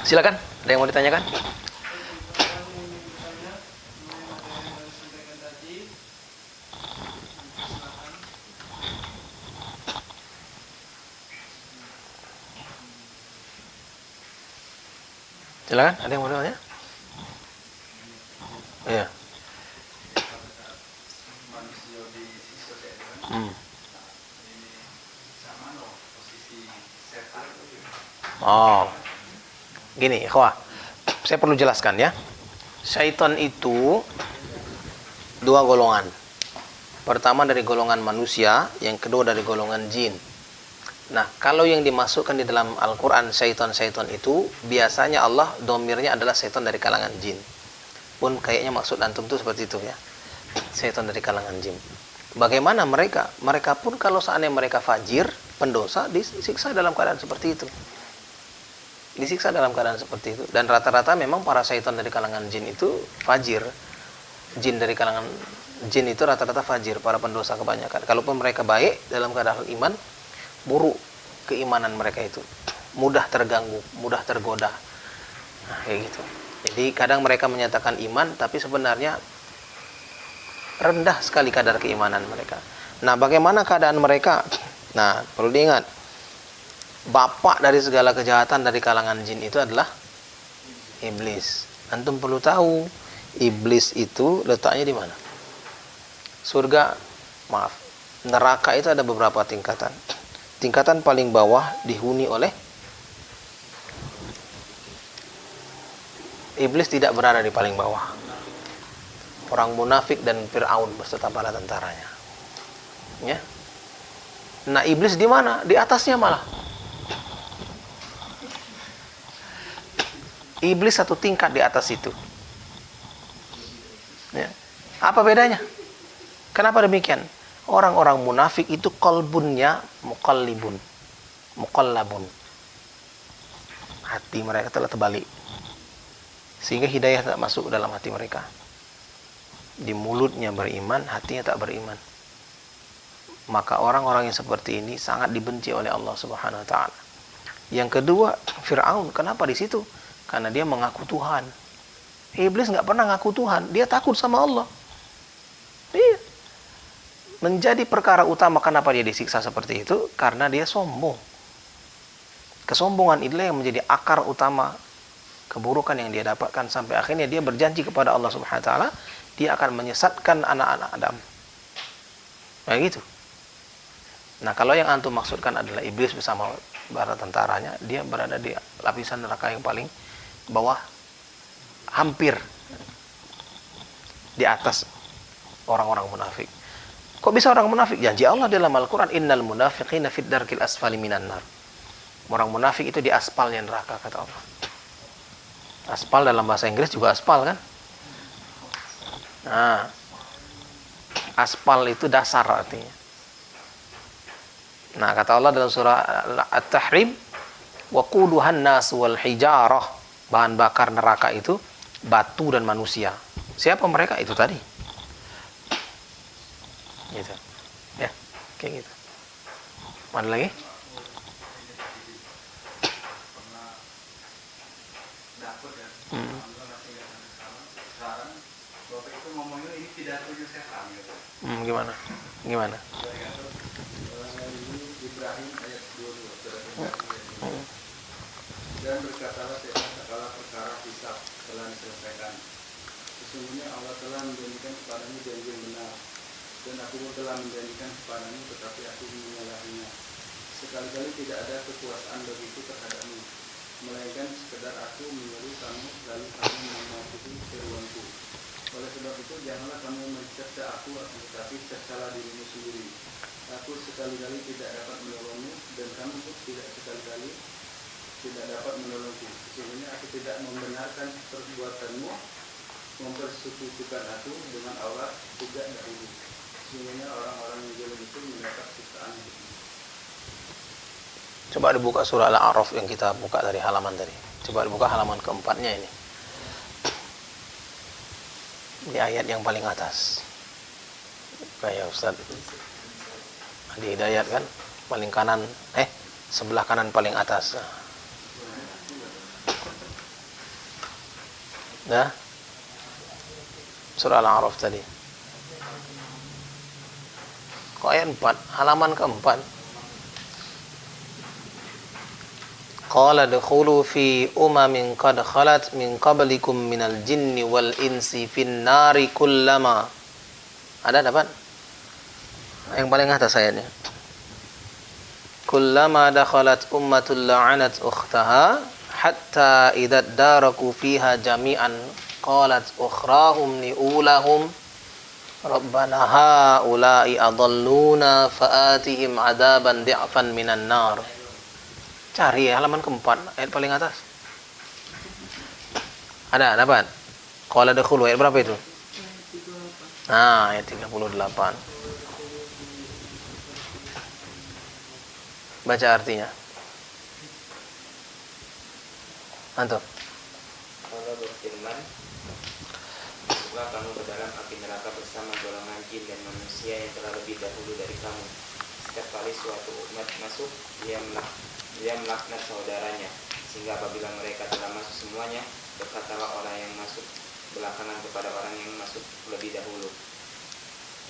Silakan, ada yang mau ditanyakan? Silakan, ada yang mau tanya? Iya. Oh, gini, ikhwah, saya perlu jelaskan ya. Syaitan itu dua golongan. Pertama dari golongan manusia, yang kedua dari golongan jin. Nah, kalau yang dimasukkan di dalam Al-Quran syaitan-syaitan itu, biasanya Allah domirnya adalah syaitan dari kalangan jin. Pun kayaknya maksud antum itu seperti itu ya. Syaitan dari kalangan jin. Bagaimana mereka? Mereka pun kalau seandainya mereka fajir, pendosa, disiksa dalam keadaan seperti itu. Disiksa dalam keadaan seperti itu. Dan rata-rata memang para syaitan dari kalangan jin itu fajir. Jin dari kalangan jin itu rata-rata fajir, para pendosa kebanyakan. Kalaupun mereka baik dalam keadaan iman, buruk keimanan mereka itu, mudah terganggu, mudah tergoda. Nah, kayak gitu. Jadi kadang mereka menyatakan iman, tapi sebenarnya rendah sekali kadar keimanan mereka. Nah, bagaimana keadaan mereka? Nah, perlu diingat, bapak dari segala kejahatan dari kalangan jin itu adalah iblis. Antum perlu tahu, iblis itu letaknya di mana? Surga, maaf, neraka itu ada beberapa tingkatan. Tingkatan paling bawah dihuni oleh iblis, tidak berada di paling bawah. Orang munafik dan Fir'aun beserta bala tentaranya. Ya. Nah, iblis di mana? Di atasnya malah. Iblis satu tingkat di atas itu. Ya. Apa bedanya? Kenapa demikian? Orang-orang munafik itu qalbunnya muqallibun, muqallabun. Hati mereka telah terbalik, sehingga hidayah tak masuk dalam hati mereka. Di mulutnya beriman, hatinya tak beriman. Maka orang-orang yang seperti ini sangat dibenci oleh Allah Subhanahu wa taala. Yang kedua, Fir'aun. Kenapa di situ? Karena dia mengaku Tuhan. Iblis nggak pernah ngaku Tuhan, dia takut sama Allah. Iya. Menjadi perkara utama kenapa dia disiksa seperti itu, karena dia sombong. Kesombongan itulah yang menjadi akar utama keburukan yang dia dapatkan, sampai akhirnya dia berjanji kepada Allah Subhanahu wa taala dia akan menyesatkan anak-anak Adam. Nah gitu. Nah, kalau yang antum maksudkan adalah iblis bersama para tentaranya, dia berada di lapisan neraka yang paling bawah, hampir di atas orang-orang munafik. Kok bisa orang munafik? Janji Allah dalam Al-Quran, innal munafiqina fid darkil asfali minan nar. Orang munafik itu di aspalnya neraka, kata Allah. Aspal dalam bahasa Inggris juga aspal kan? Nah, aspal itu dasar artinya. Nah, kata Allah dalam surah At-Tahrim, waquduhan nas wal hijarah, bahan bakar neraka itu batu dan manusia. Siapa mereka? Itu tadi. Gitu. Ya, kayak gitu. Mana lagi? Gimana? Gimana? Ibrahim ayat 22. Dan berkatalah segala perkara hisab telah diselesaikan. Sesungguhnya Allah telah menjanjikan kepadamu janji yang benar, dan aku pun telah menjanjikan kepadamu, tetapi aku menyalahinya. Sekali-kali tidak ada kekuasaan bagiku terhadapmu, melainkan sekedar aku menyuruh kamu, lalu kamu mematuhi seruanku. Oleh sebab itu janganlah kamu mencerca aku, tetapi cercalah dirimu sendiri. Aku sekali-kali tidak dapat menolongmu, dan kamu pun tidak sekali-kali tidak dapat menolongku. Sesungguhnya aku tidak membenarkan perbuatanmu, mempersekutukan aku dengan Allah tidak dahulu. Sesungguhnya orang-orang yang zalim itu mendapat siksaan. Coba dibuka surah Al-A'raf yang kita buka dari halaman tadi. Coba dibuka halaman keempatnya ini. Di ayat yang paling atas. Kayak Ustaz di Hidayat kan, paling kanan, sebelah kanan paling atas. Nah, surah Al-A'raf tadi. Kok ayat 4, halaman keempat. Qala dukhulu fi umamin qad khalat min qablikum minal jinni wal insi fin nari kullama. Ada dapat? Yang paling atas ayatnya. Kullama dakhalat ummatul la'anat ukhtaha hatta idza daraku fiha jami'an qalat ukhrahum liulahum rabbana haula'i adalluna fa'atihim adaban di'fan minan nar. Cari ya, halaman keempat, ayat paling atas. Ada, dapat? Qala dakhulu, ayat berapa itu? Nah, ayat 38. Baca artinya. Antum. Allah berfirman, masuklah kamu ke dalam api neraka bersama golongan jin dan manusia yang telah lebih dahulu dari kamu. Setiap kali suatu umat masuk, dia melaknat saudaranya, sehingga apabila mereka telah masuk semuanya, berkatalah orang yang masuk belakangan kepada orang yang masuk lebih dahulu,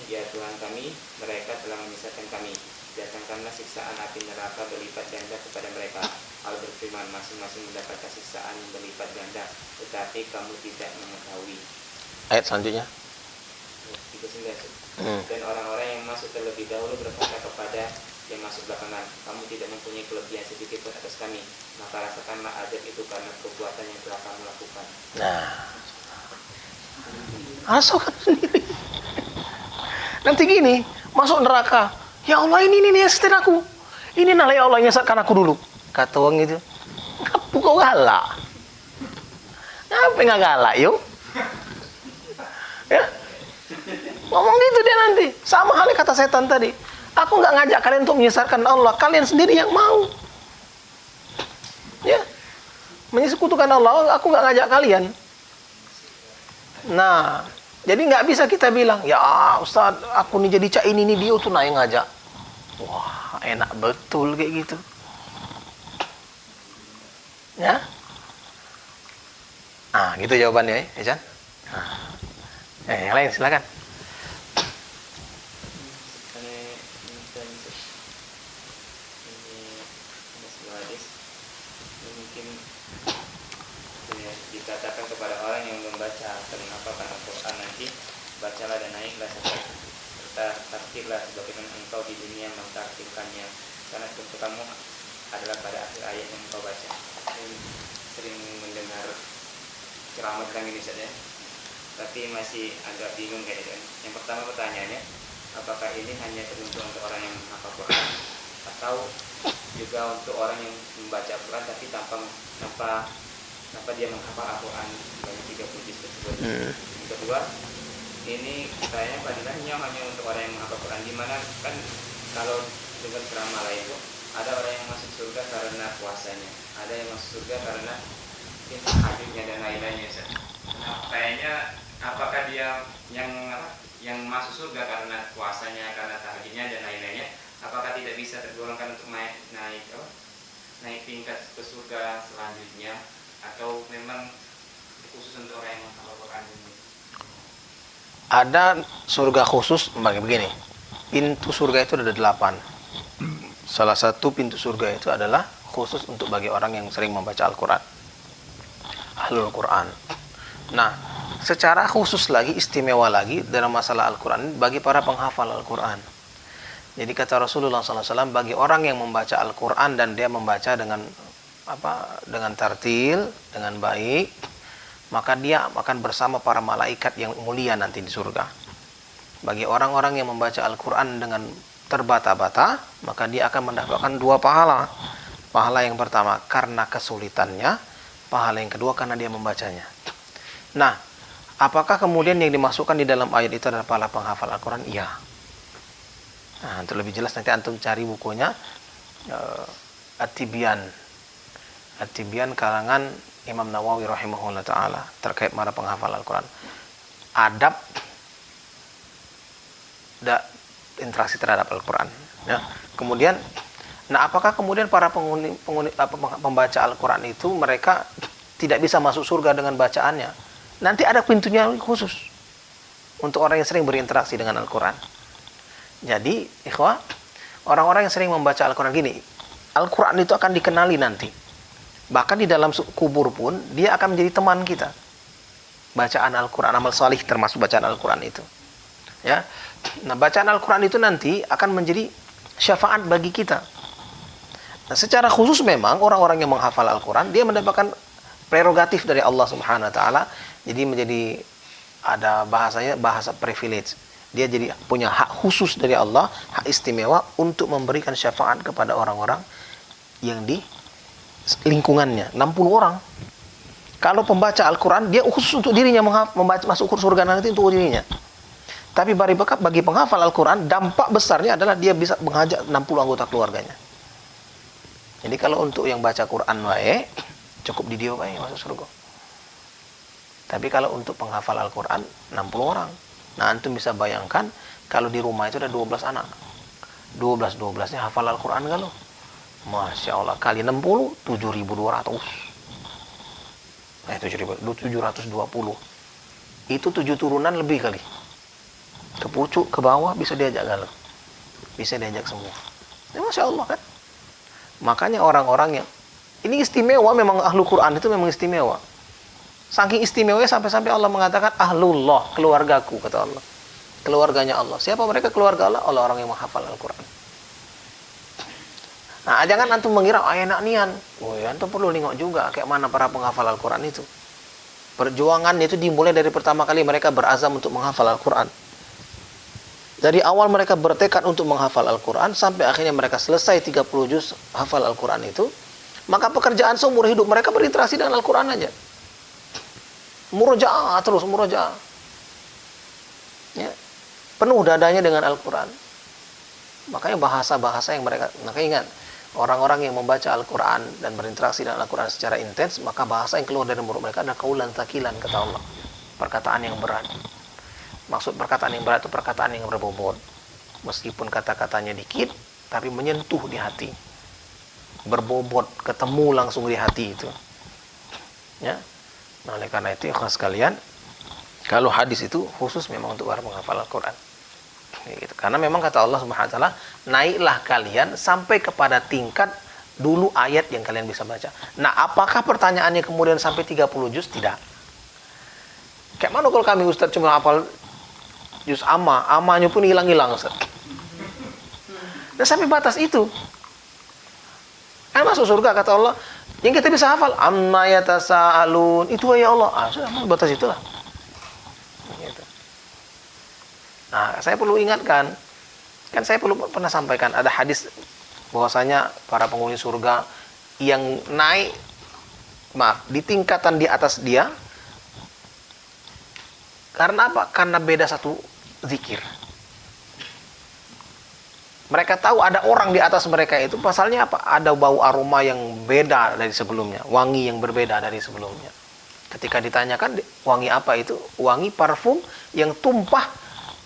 ya Tuhan kami, mereka telah menyesatkan kami, datangkanlah siksaan api neraka berlipat ganda kepada mereka. Allah berfirman, masing-masing mendapatkan siksaan berlipat ganda, tetapi kamu tidak mengetahui. Ayat selanjutnya. 39. Dan orang-orang yang masuk terlebih dahulu berkata kepada yang masuk belakangan, kamu tidak mempunyai kelebihan sedikit pun atas kami, maka rasakanlah azab itu karena perbuatan yang telah kamu lakukan. Nah, rasakan sendiri. Nanti gini, masuk neraka. Ya Allah, ini yang setir aku. Ini ya Allah yang nyesatkan aku dulu. Kata orang itu, ngapu kau galak? Ngapa nggak galak, yuk? Ya, ngomong gitu dia nanti. Sama halnya kata setan tadi. Aku nggak ngajak kalian untuk menyesatkan Allah, kalian sendiri yang mau. Ya, menyekutukan Allah, aku nggak ngajak kalian. Nah, jadi nggak bisa kita bilang, ya Ustaz, aku nih jadi cak ini nih dia tuh naik ngajak. Wah, enak betul kayak gitu. Ya, gitu jawabannya, ya, Chan. Yang lain silakan. Dikatakan kepada orang yang membaca atau menghafalkan Al-Quran nanti, bacalah dan naiklah serta tartillah sebagaimana engkau di dunia mentartilkannya, karena untuk kamu adalah pada akhir ayat yang engkau baca. Sering mendengar ceramah tentang ini saja, tapi masih agak bingung kayaknya. Yang pertama pertanyaannya, apakah ini hanya teruntuk untuk orang yang menghafal Quran atau juga untuk orang yang membaca Quran tapi tanpa dia menghafal Al-Quran banyak 30 juz tersebut. Yang kedua, ini kayaknya padilannya hanya untuk orang yang menghafal Quran, dimana kan kalau dengan ceramah lain itu ada orang yang masuk surga karena puasanya, ada yang masuk surga karena tahajudnya dan lain-lainnya. Nah, kayaknya apakah dia yang masuk surga karena puasanya, karena tahajudnya dan lain-lainnya, apakah tidak bisa tergolongkan untuk naik tingkat ke surga selanjutnya, atau memang khusus untuk orang yang menghafal Quran ini? Ada surga khusus begini. Pintu surga itu ada 8. Salah satu pintu surga itu adalah khusus untuk bagi orang yang sering membaca Al-Quran, Ahlul Quran. Nah, secara khusus lagi, istimewa lagi dalam masalah Al-Quran bagi para penghafal Al-Quran. Jadi kata Rasulullah SAW, bagi orang yang membaca Al-Quran dan dia membaca dengan tartil, dengan baik, maka dia akan bersama para malaikat yang mulia nanti di surga. Bagi orang-orang yang membaca Al-Quran dengan terbata-bata, maka dia akan mendapatkan 2 pahala. Pahala yang pertama karena kesulitannya, pahala yang kedua karena dia membacanya. Nah, apakah kemudian yang dimasukkan di dalam ayat itu adalah pahala penghafal Al-Quran? Iya. Nah, untuk lebih jelas nanti antum cari bukunya At-Tibyan karangan Imam Nawawi rahimahullah ta'ala terkait para penghafal Al-Quran. Adab interaksi terhadap Al-Quran. Ya. Kemudian, apakah kemudian para pembaca Al-Quran itu mereka tidak bisa masuk surga dengan bacaannya? Nanti ada pintunya khusus untuk orang yang sering berinteraksi dengan Al-Quran. Jadi, ikhwah, orang-orang yang sering membaca Al-Quran gini, Al-Quran itu akan dikenali nanti. Bahkan di dalam kubur pun, dia akan menjadi teman kita. Bacaan Al-Quran, amal salih termasuk bacaan Al-Quran itu. Ya, nah bacaan Al-Quran itu nanti akan menjadi syafaat bagi kita. Nah, secara khusus memang orang-orang yang menghafal Al-Quran, dia mendapatkan prerogatif dari Allah Subhanahu Wa Taala. Jadi menjadi ada bahasanya bahasa privilege. Dia jadi punya hak khusus dari Allah, hak istimewa untuk memberikan syafaat kepada orang-orang yang di lingkungannya, 60 orang. Kalau pembaca Al-Quran, dia khusus untuk dirinya membaca, masuk surga nanti untuk dirinya. Tapi bagi penghafal Al-Quran, dampak besarnya adalah dia bisa mengajak 60 anggota keluarganya. Jadi kalau untuk yang baca Quran wae, cukup di dia wae masuk surga. Tapi kalau untuk penghafal Al-Quran, 60 orang. Nah, antum bisa bayangkan, kalau di rumah itu ada 12 anak. 12-12-nya hafal Al-Quran kan lo? Masya Allah, kali 60, 7.200. 720. Itu 7 turunan lebih kali. Ke pucuk, ke bawah bisa diajak galau. Bisa diajak semua. Ya, Masya Allah kan. Makanya orang-orang yang ini istimewa, memang ahlu Quran itu memang istimewa. Saking istimewanya sampai-sampai Allah mengatakan ahlullah, keluargaku, kata Allah. Keluarganya Allah. Siapa mereka keluarga Allah? Orang yang menghafal Al-Quran. Nah, jangan antum mengira enak nian. Antum perlu nengok juga kayak mana para penghafal Al-Quran itu. Perjuangan itu dimulai dari pertama kali mereka berazam untuk menghafal Al-Quran. Dari awal mereka bertekad untuk menghafal Al-Quran sampai akhirnya mereka selesai 30 juz hafal Al-Quran itu, maka pekerjaan seumur hidup mereka berinteraksi dengan Al-Quran aja. Murojaah terus, murojaah. Ya. Penuh dadanya dengan Al-Quran. Makanya bahasa-bahasa yang mereka, makanya ingat, orang-orang yang membaca Al-Quran dan berinteraksi dengan Al-Quran secara intens, maka bahasa yang keluar dari mulut mereka adalah qaulan tsaqilan, kata Allah. Perkataan yang berat. Maksud perkataan yang berat itu perkataan yang berbobot. Meskipun kata-katanya dikit, tapi menyentuh di hati. Berbobot, ketemu langsung di hati itu. Ya. Nah, oleh karena itu, ikhlas sekalian, kalau hadis itu khusus memang untuk para penghafal Al-Quran. Gitu. Karena memang kata Allah Subhanahu Wa Taala, naiklah kalian sampai kepada tingkat dulu ayat yang kalian bisa baca. Nah, apakah pertanyaannya kemudian sampai 30 juz? Tidak. Kayak mana kalau kami Ustaz cuma hafal juz amanya pun hilang-hilang Ustaz. Dan sampai batas itu. Kan masuk surga kata Allah, yang kita bisa hafal amma yatasaalun, itu ya Allah. Sudah batas itulah. Gitu. Nah, saya perlu ingatkan, kan saya pernah sampaikan ada hadis bahwasanya para penghuni surga yang naik, di tingkatan di atas dia, karena apa? Karena beda satu zikir. Mereka tahu ada orang di atas mereka itu, pasalnya apa? Ada bau aroma yang beda dari sebelumnya, wangi yang berbeda dari sebelumnya. Ketika ditanyakan wangi apa itu? Wangi parfum yang tumpah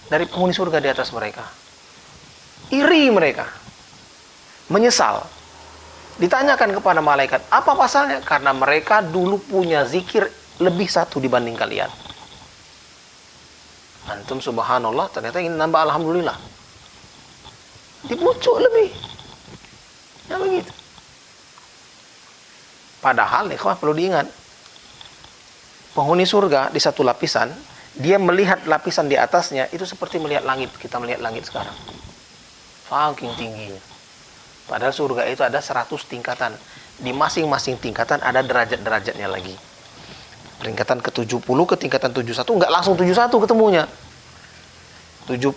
dari penghuni surga di atas mereka. Iri mereka, menyesal. Ditanyakan kepada malaikat, apa pasalnya? Karena mereka dulu punya zikir lebih satu dibanding kalian. Antum subhanallah, ternyata ingin nambah alhamdulillah. Di pucuk lebih. Ya begitu. Padahal ikhwah perlu diingat, penghuni surga di satu lapisan, dia melihat lapisan di atasnya itu seperti melihat langit. Kita melihat langit sekarang. Saking tingginya. Padahal surga itu ada 100 tingkatan. Di masing-masing tingkatan ada derajat-derajatnya lagi. Tingkatan ke-70 ke tingkatan 71 enggak langsung 71 ketemunya. 70,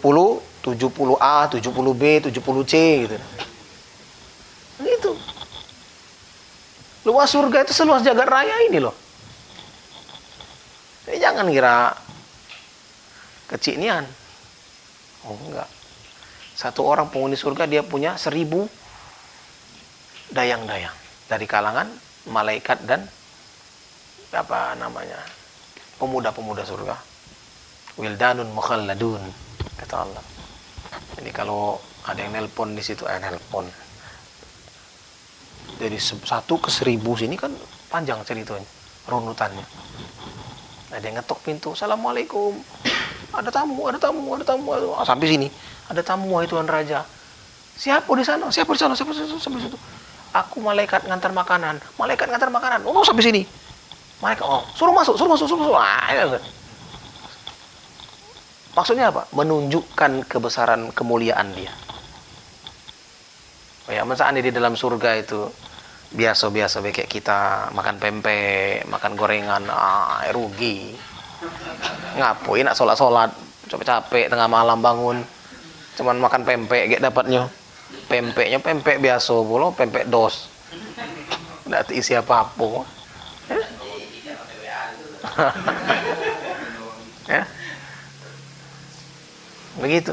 70A, 70B, 70C gitu. Gitu. Luas surga itu seluas jagat raya ini loh. Jadi jangan kira kecil nian. Oh enggak. Satu orang penghuni surga dia punya 1000 dayang-dayang dari kalangan malaikat dan pemuda-pemuda surga. Wildanun mukhalladun, kata Allah. Jadi kalau ada yang nelpon di situ, nelpon. Jadi 1 ke 1000 sini kan panjang ceritanya, runutannya. Ada yang ngetok pintu. Assalamualaikum. Ada tamu, ada tamu, ada tamu. Sampai sini. Ada tamu, wahai Tuan Raja. Siapa di sana? Siapa di sana? Siapa di sana? Sampai situ. Aku malaikat ngantar makanan. Malaikat ngantar makanan. Oh, sampai sini. Malaikat, oh, suruh masuk, suruh masuk, suruh masuk. Ah, maksudnya apa? Menunjukkan kebesaran kemuliaan dia. Oh ya, masa di dalam surga itu biasa-biasa kayak kita makan pempek, makan gorengan, rugi. Ngapain nak sholat-sholat, capek-capek tengah malam bangun, cuman makan pempek kayak dapatnya. Pempeknya pempek biasa pula, pempek dos. Nggak isi apa-apa. Ya. Begitu.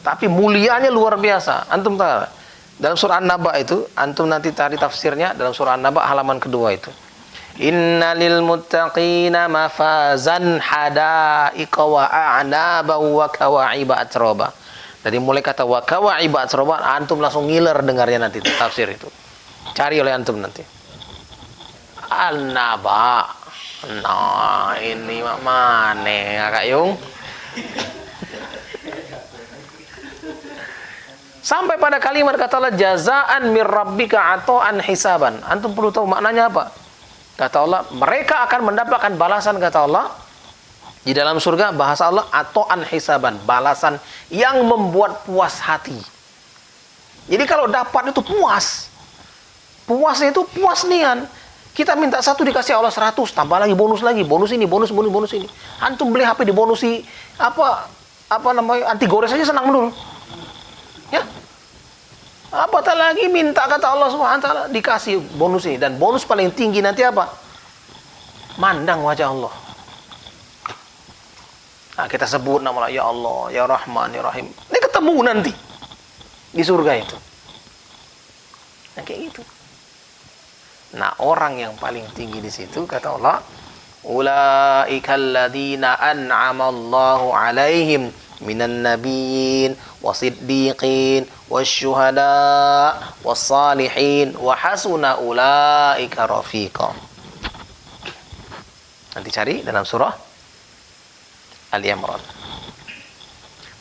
Tapi mulianya luar biasa. Antum tahu? Dalam surah An-Naba itu, antum nanti cari tafsirnya dalam surah An-Naba halaman kedua itu. Innalil muttaqina mafazan hadaiqa wa a'naba wa kawa'iba atroba. Dari mulai kata wa kawa'iba atroba, antum langsung ngiler dengarnya nanti tafsir itu. Cari oleh antum nanti. An-Naba. Nah, ini mana Kak Yung? Sampai pada kalimat kata Allah jazaan mir rabbika ata'an hisaban. Antum perlu tahu maknanya apa? Kata Allah, mereka akan mendapatkan balasan kata Allah di dalam surga, bahasa Allah ata'an hisaban, balasan yang membuat puas hati. Jadi kalau dapat itu puas. Puasnya itu puas nian. Kita minta 1 dikasih Allah 100, tambah lagi, bonus ini, bonus ini. Antum beli HP dibonusi apa namanya anti gores aja senang dulu. Ya. Apatah lagi minta kata Allah Subhanahu wa taala dikasih bonus ini, dan bonus paling tinggi nanti apa? Mandang wajah Allah. Nah, kita sebut nama Allah, ya Allah, ya Rahman, ya Rahim. Ini ketemu nanti di surga itu. Nah, kayak gitu. Nah, orang yang paling tinggi di situ kata Allah, ulaikal ladzina an'ama Allahu 'alaihim minan nabiyyin wasiddiqin wasyuhada wassalihin wa hasuna ulaika rafiqa. Nanti cari dalam surah Al-Imran.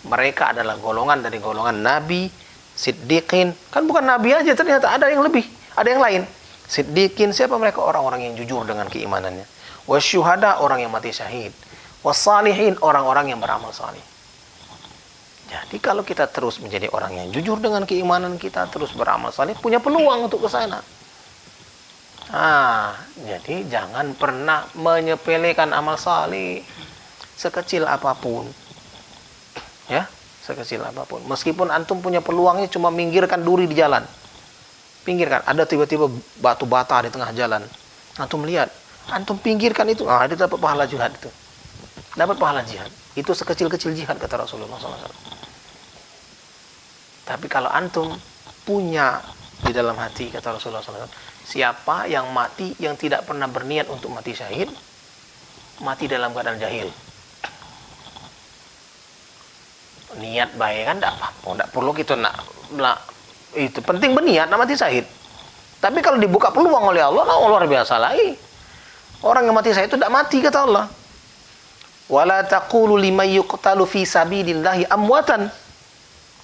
Mereka adalah golongan dari golongan nabi, siddiqin. Kan bukan nabi aja, ternyata ada yang lebih, ada yang lain. Siddiqin, siapa mereka? Orang-orang yang jujur dengan keimanannya. Wasyuhada, orang yang mati syahid. Wassalihin, orang-orang yang beramal salih. Jadi kalau kita terus menjadi orang yang jujur dengan keimanan kita, terus beramal saleh, punya peluang untuk ke sana. Jadi jangan pernah menyepelekan amal saleh sekecil apapun. Ya, sekecil apapun. Meskipun antum punya peluangnya cuma minggirkan duri di jalan. Pinggirkan, ada tiba-tiba batu bata di tengah jalan. Antum lihat, antum pinggirkan itu, itu dapat pahala jihad itu. Dapat pahala jihad. Itu sekecil-kecil jihad kata Rasulullah SAW. Tapi kalau antum punya di dalam hati kata Rasulullah SAW, siapa yang mati yang tidak pernah berniat untuk mati syahid, mati dalam keadaan jahil. Niat baik kan tidak apa-apa, tidak perlu kita nak itu penting berniat nak mati syahid. Tapi kalau dibuka peluang oleh Allah, luar biasa lagi. Orang yang mati syahid itu tidak mati kata Allah. Wala taqulu liman yuqtalu fi sabilillahi amwatan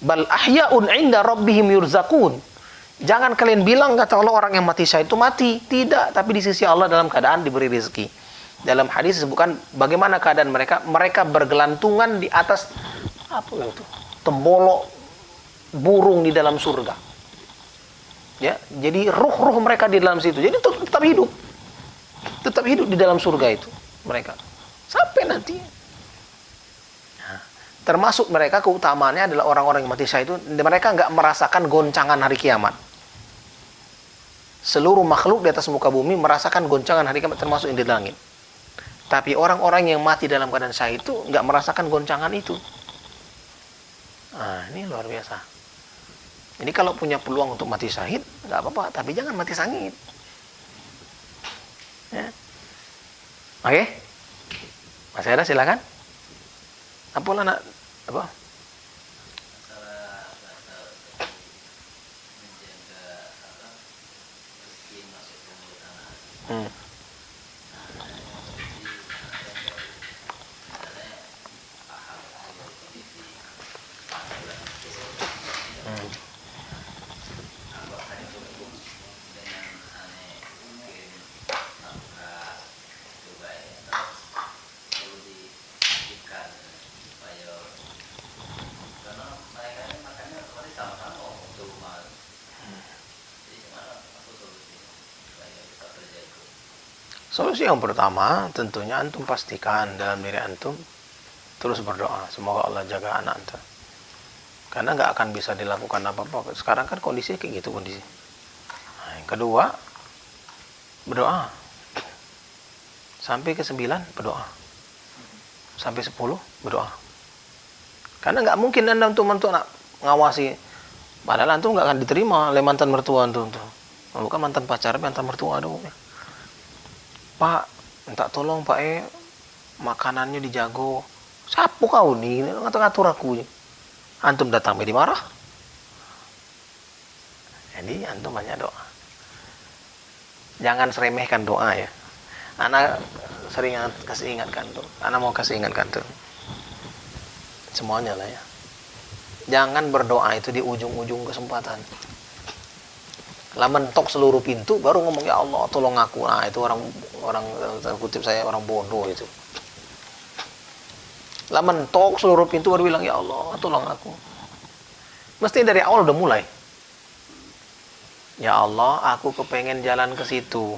bal ahya'un 'inda rabbihim yurzaqun. Jangan kalian bilang kata Allah orang yang mati syahid itu mati. Tidak, tapi di sisi Allah dalam keadaan diberi rezeki. Dalam hadis disebutkan bagaimana keadaan mereka. Mereka bergelantungan di atas tembolok burung di dalam surga. Ya, jadi ruh-ruh mereka di dalam situ. Jadi tetap hidup. Tetap hidup di dalam surga itu mereka. Sampai nanti. Nah, termasuk mereka keutamaannya adalah orang-orang yang mati syahid itu mereka nggak merasakan goncangan hari kiamat. Seluruh makhluk di atas muka bumi merasakan goncangan hari kiamat termasuk yang di langit. Tapi orang-orang yang mati dalam keadaan syahid itu nggak merasakan goncangan itu. Nah, ini luar biasa. Jadi kalau punya peluang untuk mati syahid nggak apa-apa, tapi jangan mati sangit. Ya. Oke? Masih ada, silakan. Apalah nak apa? Solusi yang pertama, tentunya antum pastikan dalam diri antum terus berdoa, semoga Allah jaga anak antum. Karena nggak akan bisa dilakukan apa-apa. Sekarang kan kondisinya kayak gitu kondisi. Nah, yang kedua, berdoa. Sampai ke 9 berdoa. Sampai 10 berdoa. Karena nggak mungkin antum nak ngawasi. Padahal antum nggak akan diterima oleh mantan mertua antum tuh. Bukan mantan pacar, mantan mertua dong. Pak, minta tolong Pak makanannya dijago. Sapu kau nih, ngatur aku. Antum datang dimarah. Jadi antum banyak doa. Jangan seremehkan doa ya. Anak sering kasih ingatkan tuh. Anak mau kasih ingatkan tuh. Semuanya lah ya. Jangan berdoa itu di ujung-ujung kesempatan. Lah mentok seluruh pintu baru ngomong ya Allah tolong aku. Nah itu orang kutip saya orang bodoh itu. Lah mentok seluruh pintu baru bilang ya Allah tolong aku. Mesti dari awal udah mulai. Ya Allah aku kepengen jalan ke situ.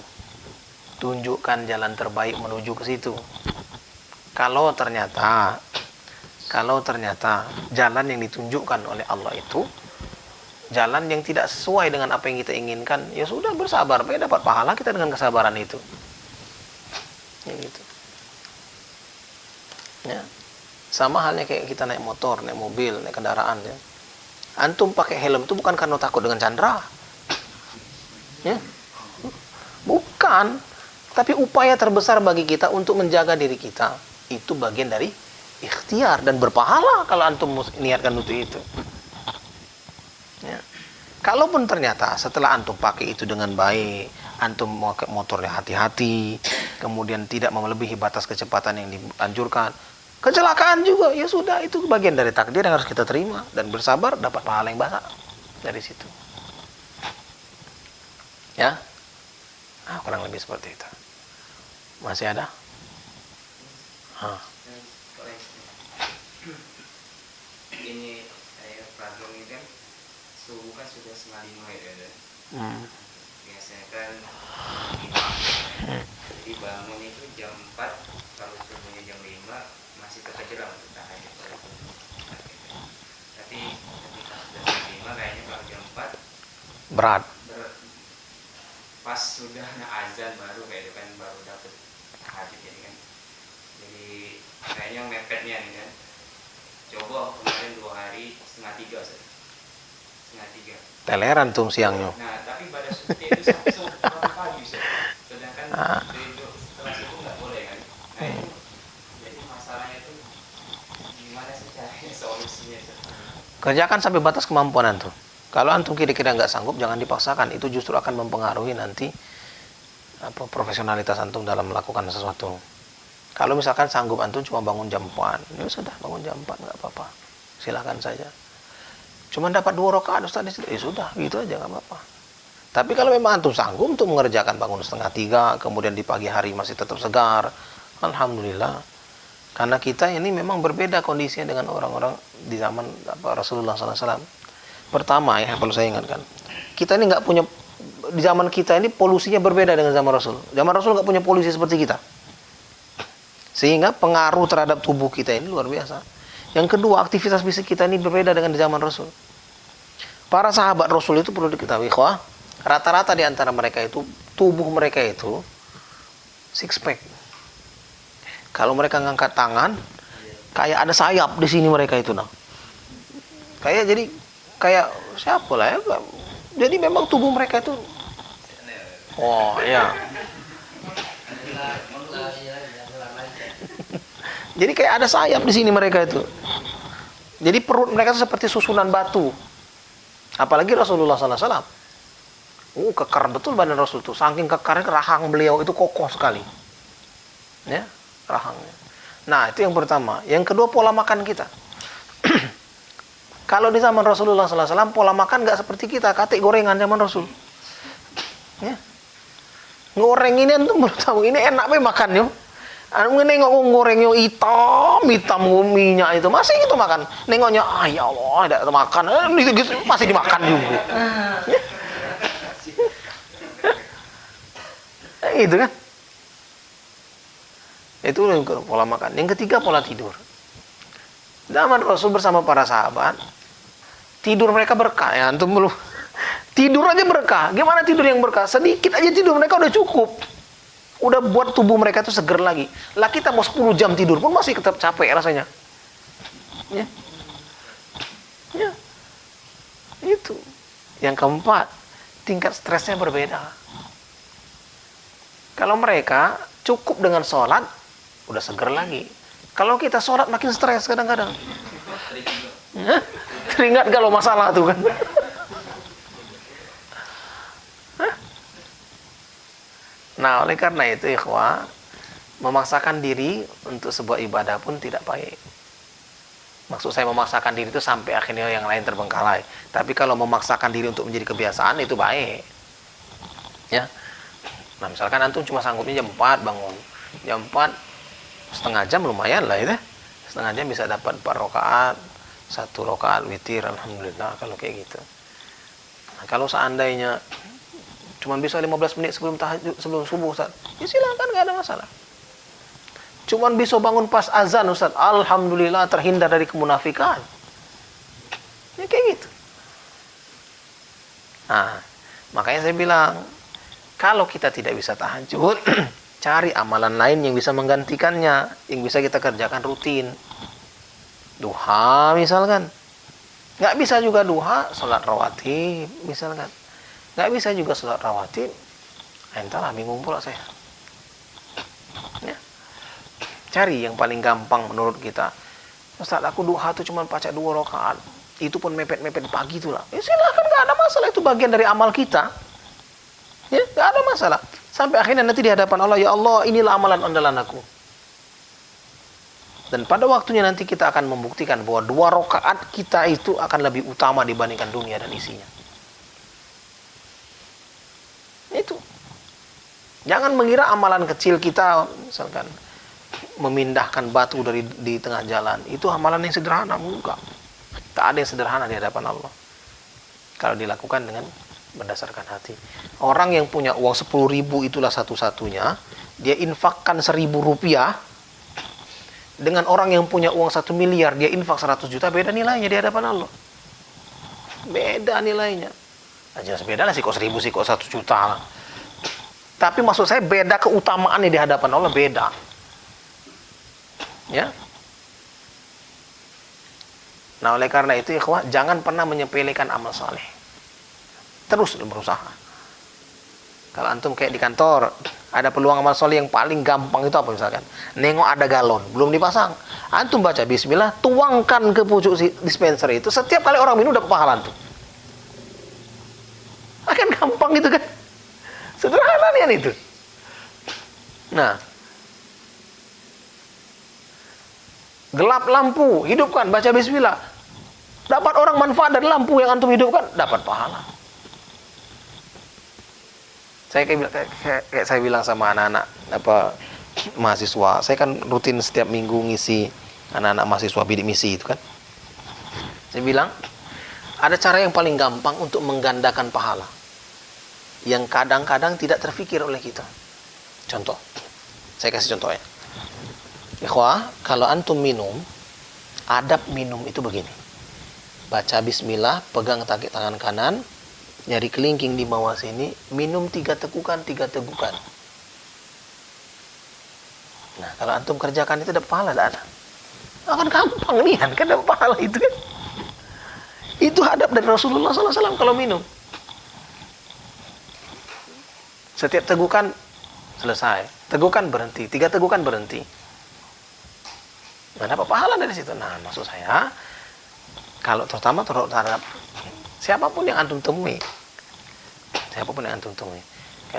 Tunjukkan jalan terbaik menuju ke situ. Kalau ternyata jalan yang ditunjukkan oleh Allah itu jalan yang tidak sesuai dengan apa yang kita inginkan, ya sudah bersabar, supaya dapat pahala kita dengan kesabaran itu. Ya gitu. Ya. Sama halnya kayak kita naik motor, naik mobil, naik kendaraan ya. Antum pakai helm itu bukan karena takut dengan Chandra. Ya. Bukan, tapi upaya terbesar bagi kita untuk menjaga diri kita. Itu bagian dari ikhtiar dan berpahala kalau antum niatkan untuk itu. Ya. Kalaupun ternyata setelah antum pakai itu dengan baik, antum mau ke motornya hati-hati, kemudian tidak melebihi batas kecepatan yang dianjurkan, kecelakaan juga, ya sudah itu bagian dari takdir yang harus kita terima dan bersabar dapat pahala yang banyak dari situ. Ya, kurang lebih seperti itu. Masih ada? Ini saya problem ini kan subuh kan sudah 4:30 ya. Biasanya kan 5. Jadi bangun itu jam 4, kalau subuhnya jam 5 masih terkejeram untuk tahajud. Tapi ketika sudah jam 5 kayaknya kalau jam 4 berat. Pas sudah azan baru kayak itu kan baru dapat tahajud jadi kan. Jadi kayaknya mepetnya nih kan. Coba kemarin 2 hari 2:30 saja. 2:30. Teleran tuh siangnya. Nah, tapi pada subuhnya itu sampai pagi saja. Sedangkan setelah subuh nggak boleh kan. Nah itu jadi masalahnya itu gimana sih caranya solusinya? Kerjakan sampai batas kemampuan antum. Kalau antum kira-kira nggak sanggup, jangan dipaksakan. Itu justru akan mempengaruhi nanti profesionalitas antum dalam melakukan sesuatu. Kalau misalkan sanggup antum cuma bangun jam 4, ya sudah bangun jam 4 nggak apa-apa. Silakan saja. Cuma dapat 2 rakaat Ustaz, ya sudah, gitu aja nggak apa-apa. Tapi kalau memang antum sanggup untuk mengerjakan bangun 2:30, kemudian di pagi hari masih tetap segar, alhamdulillah. Karena kita ini memang berbeda kondisinya dengan orang-orang di zaman Rasulullah SAW. Pertama ya, perlu saya ingatkan, kita ini nggak punya, di zaman kita ini polusinya berbeda dengan zaman Rasul. Zaman Rasul nggak punya polusi seperti kita, sehingga pengaruh terhadap tubuh kita ini luar biasa. Yang kedua, aktivitas fisik kita ini berbeda dengan di zaman Rasul. Para sahabat Rasul itu perlu diketahui, rata-rata di antara mereka itu tubuh mereka itu six pack. Kalau mereka ngangkat tangan, kayak ada sayap di sini mereka itu, nah. Kayak siapa lah ya? Jadi memang tubuh mereka itu, ya. Jadi kayak ada sayap di sini mereka itu. Jadi perut mereka itu seperti susunan batu. Apalagi Rasulullah SAW. Kekar betul badan Rasul itu. Saking kekarnya rahang beliau itu kokoh sekali. Ya, rahangnya. Nah, itu yang pertama. Yang kedua, pola makan kita. Kalau di zaman Rasulullah SAW, pola makan nggak seperti kita. Katik gorengan zaman Rasul. Ya. Goreng ini antum baru tahu. Ini enak be makan yuk. Anu nengok goreng yo hitam minyak itu masih itu makan. Nengoknya ya Allah tidak makan. Gitu masih dimakan juga. Itu kan. Itu pola makan. Yang ketiga, pola tidur. Zaman Rasul bersama para sahabat, tidur mereka berkah. Ya, antum belum. Tidur aja berkah. Gimana tidur yang berkah? Sedikit aja tidur mereka udah cukup. Udah buat tubuh mereka itu seger lagi. Lah kita mau 10 jam tidur pun masih tetap capek rasanya. Ya. Ya. Itu. Yang keempat, tingkat stresnya berbeda. Kalau mereka cukup dengan sholat, udah seger lagi. Kalau kita sholat makin stres kadang-kadang. Ya. Teringat kalau masalah tuh kan. Nah, oleh karena itu, ikhwah, memaksakan diri untuk sebuah ibadah pun tidak baik. Maksud saya memaksakan diri itu sampai akhirnya yang lain terbengkalai. Tapi kalau memaksakan diri untuk menjadi kebiasaan, itu baik. Ya. Nah, misalkan antum cuma sanggupnya jam 4 bangun. Jam 4, setengah jam lumayan lah itu. Setengah jam bisa dapat 4 rakaat, 1 rakaat witir, alhamdulillah kalau kayak gitu. Nah, kalau seandainya cuman bisa 15 menit sebelum tahajud, sebelum subuh, Ustaz, ya silakan, nggak ada masalah. Cuman bisa bangun pas azan, Ustaz, alhamdulillah terhindar dari kemunafikan. Ya kayak gitu. Nah, makanya saya bilang, kalau kita tidak bisa tahajud, cari amalan lain yang bisa menggantikannya, yang bisa kita kerjakan rutin. Duha misalkan. Nggak bisa juga duha, sholat rawatib misalkan. Nggak bisa juga sholat rawatib, entahlah, bingung pula saya. Ya. Cari yang paling gampang menurut kita. Ustaz, aku duha tuh cuma baca 2 rakaat. Itu pun mepet-mepet pagi tuh lah. Ya silakan, nggak ada masalah, itu bagian dari amal kita. Ya, nggak ada masalah. Sampai akhirnya nanti di hadapan Allah, ya Allah, inilah amalan andalan aku. Dan pada waktunya nanti kita akan membuktikan bahwa 2 rakaat kita itu akan lebih utama dibandingkan dunia dan isinya. Itu. Jangan mengira amalan kecil kita, misalkan memindahkan batu dari di tengah jalan, itu amalan yang sederhana. Enggak. Tak ada yang sederhana di hadapan Allah. Kalau dilakukan dengan berdasarkan hati. Orang yang punya uang 10.000 itulah satu-satunya, dia infakkan 1.000 rupiah, dengan orang yang punya uang 1 miliar, dia infak 100 juta, beda nilainya di hadapan Allah. Beda nilainya. Nah, jelas beda lah sih, kok 1.000 sih, kok 1 juta lah. Tapi maksud saya beda keutamaannya di hadapan Allah, beda. Ya. Nah, oleh karena itu, ikhwah, jangan pernah menyepelekan amal saleh. Terus berusaha. Kalau antum kayak di kantor, ada peluang amal soleh yang paling gampang itu apa misalkan? Nengok ada galon, belum dipasang. Antum baca bismillah, tuangkan ke pucuk dispenser itu. Setiap kali orang minum dapat pahala antum. Akan gampang gitu kan? Sederhana nih itu. Nah. Gelap lampu, hidupkan, baca bismillah. Dapat orang manfaat dari lampu yang antum hidupkan, dapat pahala. Kayak saya bilang sama anak-anak mahasiswa, saya kan rutin setiap minggu ngisi anak-anak mahasiswa bidik misi itu kan. Saya bilang, ada cara yang paling gampang untuk menggandakan pahala, yang kadang-kadang tidak terfikir oleh kita. Contoh, saya kasih contohnya. Ikhwah, kalau antum minum, adab minum itu begini. Baca bismillah, pegang tangan kanan, nyari kelingking di bawah sini, minum 3 tegukan. Nah, kalau antum kerjakan itu dapat pahala, ada. Akan gampang nih kan dapat pahala itu kan. Itu adab dari Rasulullah SAW kalau minum. Setiap tegukan selesai, tegukan berhenti, 3 tegukan berhenti. Nah, dapat pahala dari situ. Nah, maksud saya, kalau terutama terhadap siapapun yang antum temui, kayak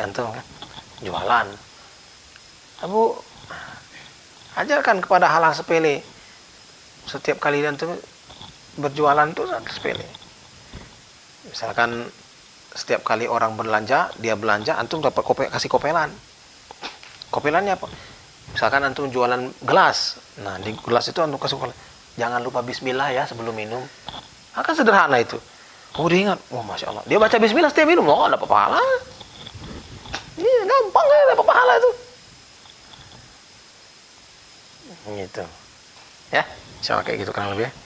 antum kan jualan, Abu ajarkan kepada hal-hal sepele. Setiap kali antum berjualan itu sepele. Misalkan setiap kali orang belanja, dia belanja, antum dapat kasih kopelan. Kopelannya apa? Misalkan antum jualan gelas, nah di gelas itu antum kasih kopelan. Jangan lupa bismillah ya sebelum minum. Akan sederhana itu. Oh, dia ingat. Oh, Masya Allah. Dia baca bismillah setiap minum. Oh, dapat pahala. Iya, gampang ya dapat pahala itu. Gitu. Ya, sama kayak gitu kurang lebih ya.